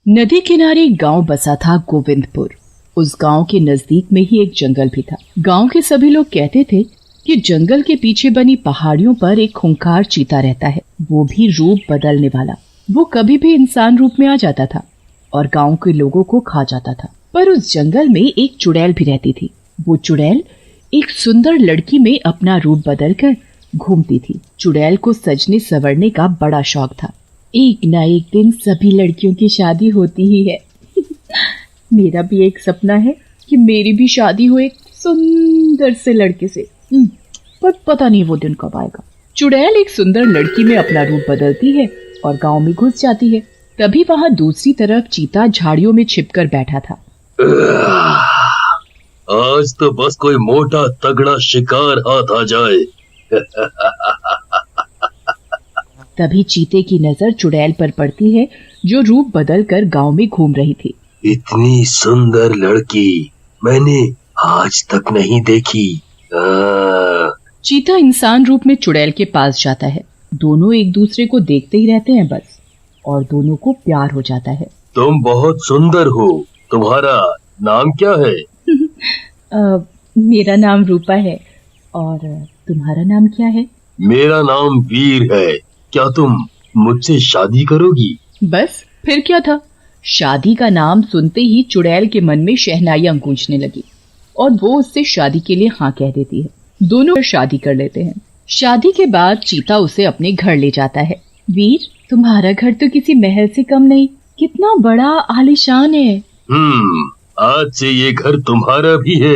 नदी किनारे एक गांव बसा था गोविंदपुर। उस गांव के नजदीक में ही एक जंगल भी था। गांव के सभी लोग कहते थे कि जंगल के पीछे बनी पहाड़ियों पर एक खूंखार चीता रहता है, वो भी रूप बदलने वाला। वो कभी भी इंसान रूप में आ जाता था और गांव के लोगों को खा जाता था। पर उस जंगल में एक चुड़ैल भी रहती थी। वो चुड़ैल एक सुंदर लड़की में अपना रूप बदलकर घूमती थी। चुड़ैल को सजने संवरने का बड़ा शौक था। एक न एक दिन सभी लड़कियों की शादी होती ही है। मेरा भी एक सपना है कि मेरी भी शादी हो एक सुंदर से लड़के से, पर पता नहीं वो दिन कब आएगा। चुड़ैल एक सुंदर लड़की में अपना रूप बदलती है और गांव में घुस जाती है। तभी वहां दूसरी तरफ चीता झाड़ियों में छिपकर बैठा था। आज तो बस कोई मोटा तगड़ा शिकार हाथ आ जाए। तभी चीते की नजर चुड़ैल पर पड़ती है, जो रूप बदलकर गांव में घूम रही थी। इतनी सुंदर लड़की मैंने आज तक नहीं देखी। चीता इंसान रूप में चुड़ैल के पास जाता है। दोनों एक दूसरे को देखते ही रहते हैं बस, और दोनों को प्यार हो जाता है। तुम बहुत सुंदर हो, तुम्हारा नाम क्या है? मेरा नाम रूपा है, और तुम्हारा नाम क्या है? मेरा नाम वीर है। क्या तुम मुझसे शादी करोगी? बस फिर क्या था। शादी का नाम सुनते ही चुड़ैल के मन में शहनाइयां गूंजने लगी और वो उससे शादी के लिए हाँ कह देती है। दोनों शादी कर लेते हैं। शादी के बाद चीता उसे अपने घर ले जाता है। वीर, तुम्हारा घर तो किसी महल से कम नहीं, कितना बड़ा आलीशान है। आज से ये घर तुम्हारा भी है।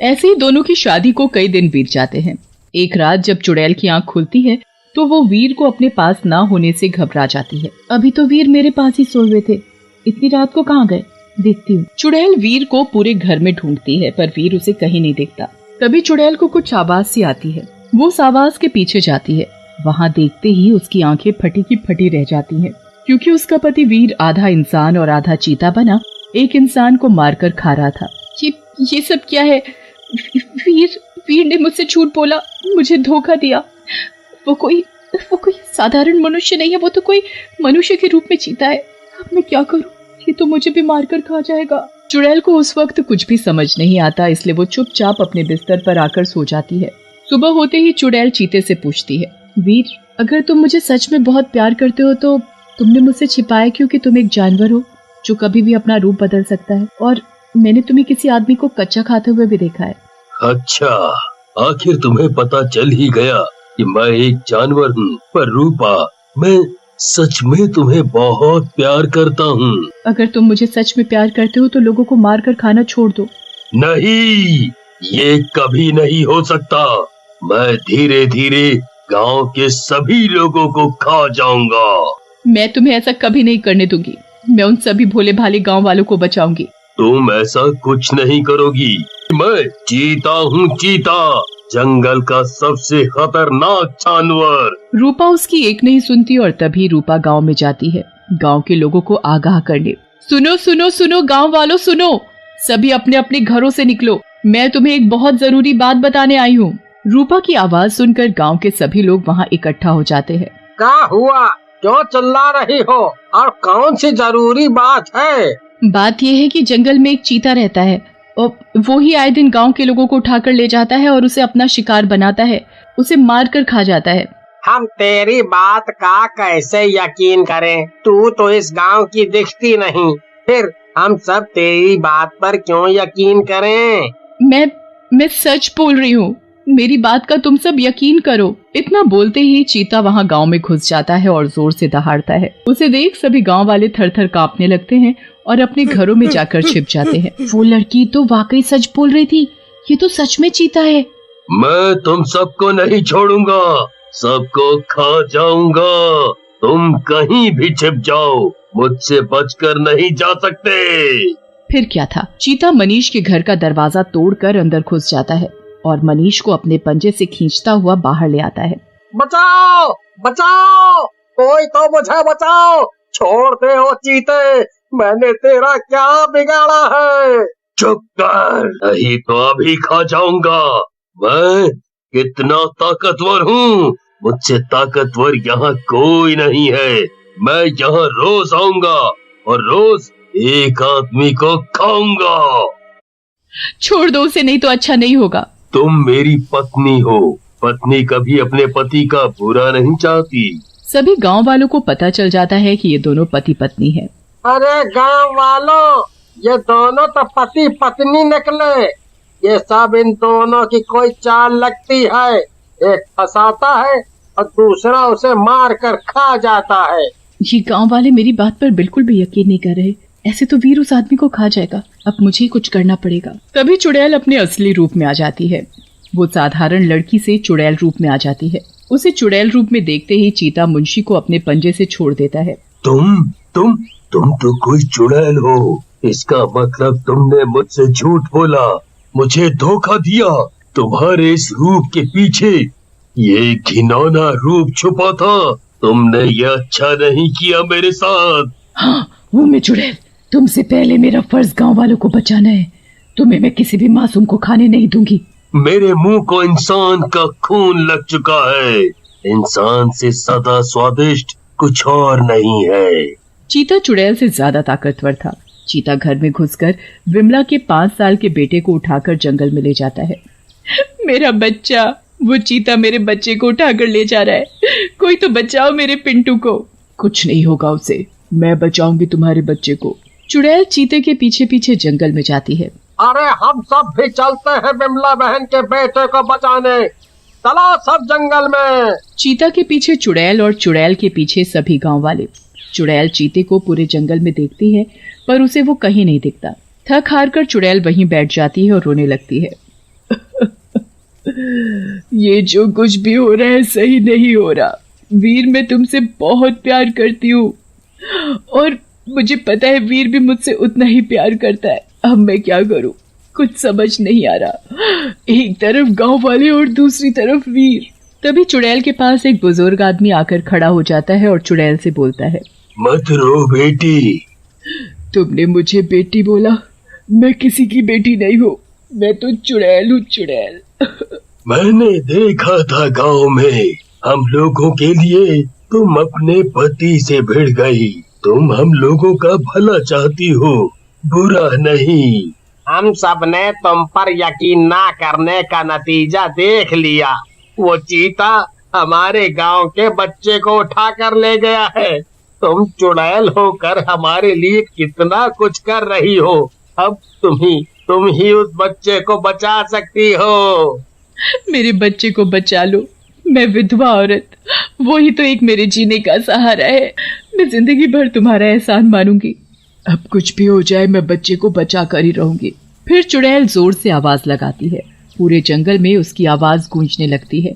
ऐसे ही दोनों की शादी को कई दिन बीत जाते हैं। एक रात जब चुड़ैल की आंख खुलती है तो वो वीर को अपने पास ना होने से घबरा जाती है। अभी तो वीर मेरे पास ही सोए हुए थे, इतनी रात को कहाँ गए, देखती हूँ। चुड़ैल वीर को पूरे घर में ढूंढती है, पर वीर उसे कहीं नहीं दिखता। तभी चुड़ैल को कुछ आवाज सी आती है। वो उस आवाज के पीछे जाती है। वहाँ देखते ही उसकी आंखें फटी की फटी रह जाती हैं, क्योंकि उसका पति वीर आधा इंसान और आधा चीता बना एक इंसान को मारकर खा रहा था। ये सब क्या है? वीर ने मुझसे झूठ बोला, मुझे धोखा दिया। वो कोई साधारण मनुष्य नहीं है, वो तो कोई मनुष्य के रूप में चीता है। अब मैं क्या करूं? ये तो मुझे भी मारकर खा जाएगा। चुड़ैल को उस वक्त कुछ भी समझ नहीं आता, इसलिए वो चुपचाप अपने बिस्तर पर आकर सो जाती है। सुबह होते ही चुड़ैल चीते से पूछती है, वीर, अगर तुम मुझे सच में बहुत प्यार करते हो तो तुमने मुझसे छिपाया क्यों कि तुम एक जानवर हो जो कभी भी अपना रूप बदल सकता है, और मैंने तुम्हें किसी आदमी को कच्चा खाते हुए भी देखा है। अच्छा, आखिर तुम्हें पता चल ही गया कि मैं एक जानवर हूँ। पर रूपा, मैं सच में तुम्हें बहुत प्यार करता हूँ। अगर तुम मुझे सच में प्यार करते हो तो लोगों को मारकर खाना छोड़ दो। नहीं, ये कभी नहीं हो सकता। मैं धीरे धीरे गांव के सभी लोगों को खा जाऊंगा। मैं तुम्हें ऐसा कभी नहीं करने दूंगी। मैं उन सभी भोले भाले गांव वालों को बचाऊंगी। तुम ऐसा कुछ नहीं करोगी। मैं चीता हूँ, चीता, जंगल का सबसे खतरनाक जानवर। रूपा उसकी एक नहीं सुनती और तभी रूपा गांव में जाती है, गांव के लोगों को आगाह करने। सुनो सुनो सुनो गांव वालों, सुनो, सभी अपने अपने घरों से निकलो, मैं तुम्हें एक बहुत जरूरी बात बताने आई हूँ। रूपा की आवाज सुनकर गांव के सभी लोग वहाँ इकट्ठा हो जाते हैं। क्या हुआ? क्यों चिल्ला रही हो? और कौन सी जरूरी बात है? बात यह है कि जंगल में एक चीता रहता है और वो ही आए दिन गांव के लोगों को उठाकर ले जाता है और उसे अपना शिकार बनाता है, उसे मार कर खा जाता है। हम तेरी बात का कैसे यकीन करें? तू तो इस गांव की दिखती नहीं, फिर हम सब तेरी बात पर क्यों यकीन करें? मैं सच बोल रही हूँ, मेरी बात का तुम सब यकीन करो। इतना बोलते ही चीता वहाँ गांव में घुस जाता है और जोर से दहाड़ता है। उसे देख सभी गांव वाले थर थर कांपने लगते हैं और अपने घरों में जाकर छिप जाते हैं। वो लड़की तो वाकई सच बोल रही थी, ये तो सच में चीता है। मैं तुम सबको नहीं छोड़ूंगा, सबको खा जाऊंगा। तुम कहीं भी छिप जाओ, मुझसे बचकर नहीं जा सकते। फिर क्या था, चीता मनीष के घर का दरवाजा तोड़कर अंदर घुस जाता है और मनीष को अपने पंजे से खींचता हुआ बाहर ले आता है। बचाओ बचाओ, कोई तो मुझे बचाओ, छोड़ दे ओ चीते, मैंने तेरा क्या बिगाड़ा है? चुप कर, नहीं तो अभी खा जाऊंगा। मैं कितना ताकतवर हूँ, मुझसे ताकतवर यहाँ कोई नहीं है। मैं यहाँ रोज आऊंगा और रोज एक आदमी को खाऊंगा। छोड़ दो उसे, नहीं तो अच्छा नहीं होगा। तुम मेरी पत्नी हो, पत्नी कभी अपने पति का बुरा नहीं चाहती। सभी गांव वालों को पता चल जाता है कि ये दोनों पति पत्नी हैं। अरे गांव वालों, ये दोनों तो पति पत्नी निकले। ये सब इन दोनों की कोई चाल लगती है। एक फंसाता है और दूसरा उसे मार कर खा जाता है। ये गांव वाले मेरी बात पर बिल्कुल भी यकीन नहीं कर रहे। ऐसे तो वीर उस आदमी को खा जाएगा। अब मुझे ही कुछ करना पड़ेगा। तभी चुड़ैल अपने असली रूप में आ जाती है। वो साधारण लड़की से चुड़ैल रूप में आ जाती है। उसे चुड़ैल रूप में देखते ही चीता मुंशी को अपने पंजे से छोड़ देता है। तुम तो कोई चुड़ैल हो। इसका मतलब तुमने मुझसे झूठ बोला, मुझे धोखा दिया। तुम्हारे इस रूप के पीछे ये घिनौना रूप छुपा था। तुमने ये अच्छा नहीं किया मेरे साथ। हाँ, वो मैं चुड़ैल। तुमसे पहले मेरा फर्ज गांव वालों को बचाना है। तुम्हें मैं किसी भी मासूम को खाने नहीं दूंगी। मेरे मुंह को इंसान का खून लग चुका है। इंसान से ज्यादा स्वादिष्ट कुछ और नहीं है। चीता चुड़ैल से ज्यादा ताकतवर था। चीता घर में घुसकर विमला के 5 साल के बेटे को उठाकर जंगल में ले जाता है। मेरा बच्चा, वो चीता मेरे बच्चे को उठाकर ले जा रहा है। कोई तो बचाओ मेरे पिंटू को। कुछ नहीं होगा उसे, मैं बचाऊंगी तुम्हारे बच्चे को। चुड़ैल चीते के पीछे पीछे जंगल में जाती है। अरे हम सब भी चलते हैं विमला बहन के बेटे को बचाने। चलो सब जंगल में। चीता के पीछे चुड़ैल और चुड़ैल के पीछे सभी गांव वाले। चुड़ैल चीते को पूरे जंगल में देखती है पर उसे वो कहीं नहीं दिखता। थक हार कर चुड़ैल वहीं बैठ जाती है और रोने लगती है। ये जो कुछ भी हो रहा है सही नहीं हो रहा। वीर, मैं तुमसे बहुत प्यार करती हूँ और मुझे पता है वीर भी मुझसे उतना ही प्यार करता है। अब मैं क्या करूँ, कुछ समझ नहीं आ रहा। एक तरफ गांव वाले और दूसरी तरफ वीर। तभी चुड़ैल के पास एक बुजुर्ग आदमी आकर खड़ा हो जाता है और चुड़ैल से बोलता है, मत रो बेटी। तुमने मुझे बेटी बोला, मैं किसी की बेटी नहीं हूँ। मैं तो चुड़ैल हूँ, चुड़ैल। मैंने देखा था गांव में हम लोगों के लिए तुम अपने पति से भिड़ गई। तुम हम लोगों का भला चाहती हो, बुरा नहीं। हम सब ने तुम पर यकीन ना करने का नतीजा देख लिया। वो चीता हमारे गांव के बच्चे को उठा कर ले गया है। तुम चुड़ैल होकर हमारे लिए कितना कुछ कर रही हो। अब तुम ही उस बच्चे को बचा सकती हो। मेरे बच्चे को बचा लो। मैं विधवा औरत, वो ही तो एक मेरे जीने का सहारा है। मैं जिंदगी भर तुम्हारा एहसान मानूंगी। अब कुछ भी हो जाए मैं बच्चे को बचा कर ही रहूंगी। फिर चुड़ैल जोर से आवाज लगाती है। पूरे जंगल में उसकी आवाज गूंजने लगती है।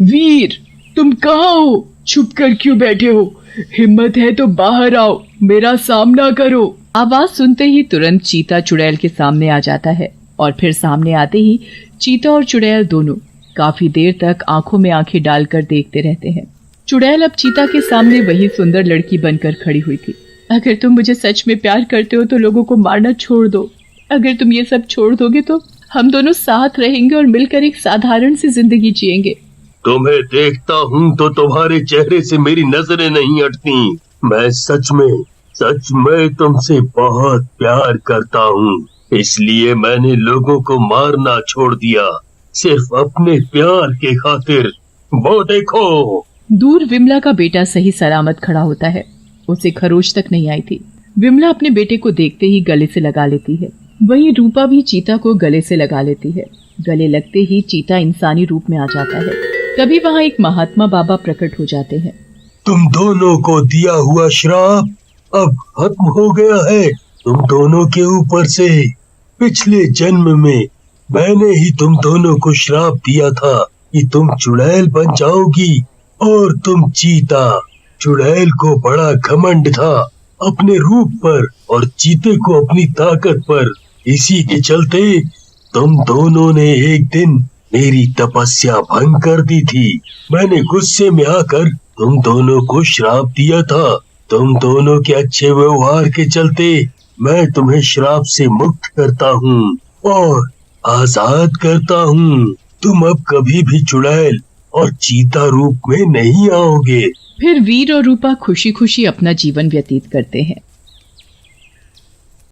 वीर, तुम कहाँ हो? छुप कर क्यों बैठे हो? हिम्मत है तो बाहर आओ, मेरा सामना करो। आवाज सुनते ही तुरंत चीता चुड़ैल के सामने आ जाता है और फिर सामने आते ही चीता और चुड़ैल दोनों काफी देर तक आंखों में आंखें डालकर देखते रहते हैं। चुड़ैल अब चीता के सामने वही सुंदर लड़की बनकर खड़ी हुई थी। अगर तुम मुझे सच में प्यार करते हो तो लोगों को मारना छोड़ दो। अगर तुम ये सब छोड़ दोगे तो हम दोनों साथ रहेंगे और मिलकर एक साधारण सी जिंदगी जिएंगे। तुम्हें देखता हूँ तो तुम्हारे चेहरे से मेरी नजरें नहीं हटती। मैं सच में तुमसे बहुत प्यार करता हूँ, इसलिए मैंने लोगों को मारना छोड़ दिया, सिर्फ अपने प्यार के खातिर। वो देखो। दूर विमला का बेटा सही सलामत खड़ा होता है। उसे खरोच तक नहीं आई थी। विमला अपने बेटे को देखते ही गले से लगा लेती है। वहीं रूपा भी चीता को गले से लगा लेती है। गले लगते ही चीता इंसानी रूप में आ जाता है। तभी वहाँ एक महात्मा बाबा प्रकट हो जाते हैं। तुम दोनों को दिया हुआ श्राप अब खत्म हो गया है। तुम दोनों के ऊपर से पिछले जन्म में मैंने ही तुम दोनों को श्राप दिया था कि तुम चुड़ैल बन जाओगी और तुम चीता। चुड़ैल को बड़ा घमंड था अपने रूप पर और चीते को अपनी ताकत पर। इसी के चलते तुम दोनों ने एक दिन मेरी तपस्या भंग कर दी थी। मैंने गुस्से में आकर तुम दोनों को श्राप दिया था। तुम दोनों के अच्छे व्यवहार के चलते मैं तुम्हें श्राप से मुक्त करता हूँ और आजाद करता हूँ। तुम अब कभी भी चुड़ैल और चीता रूप में नहीं आओगे। फिर वीर और रूपा खुशी खुशी अपना जीवन व्यतीत करते हैं।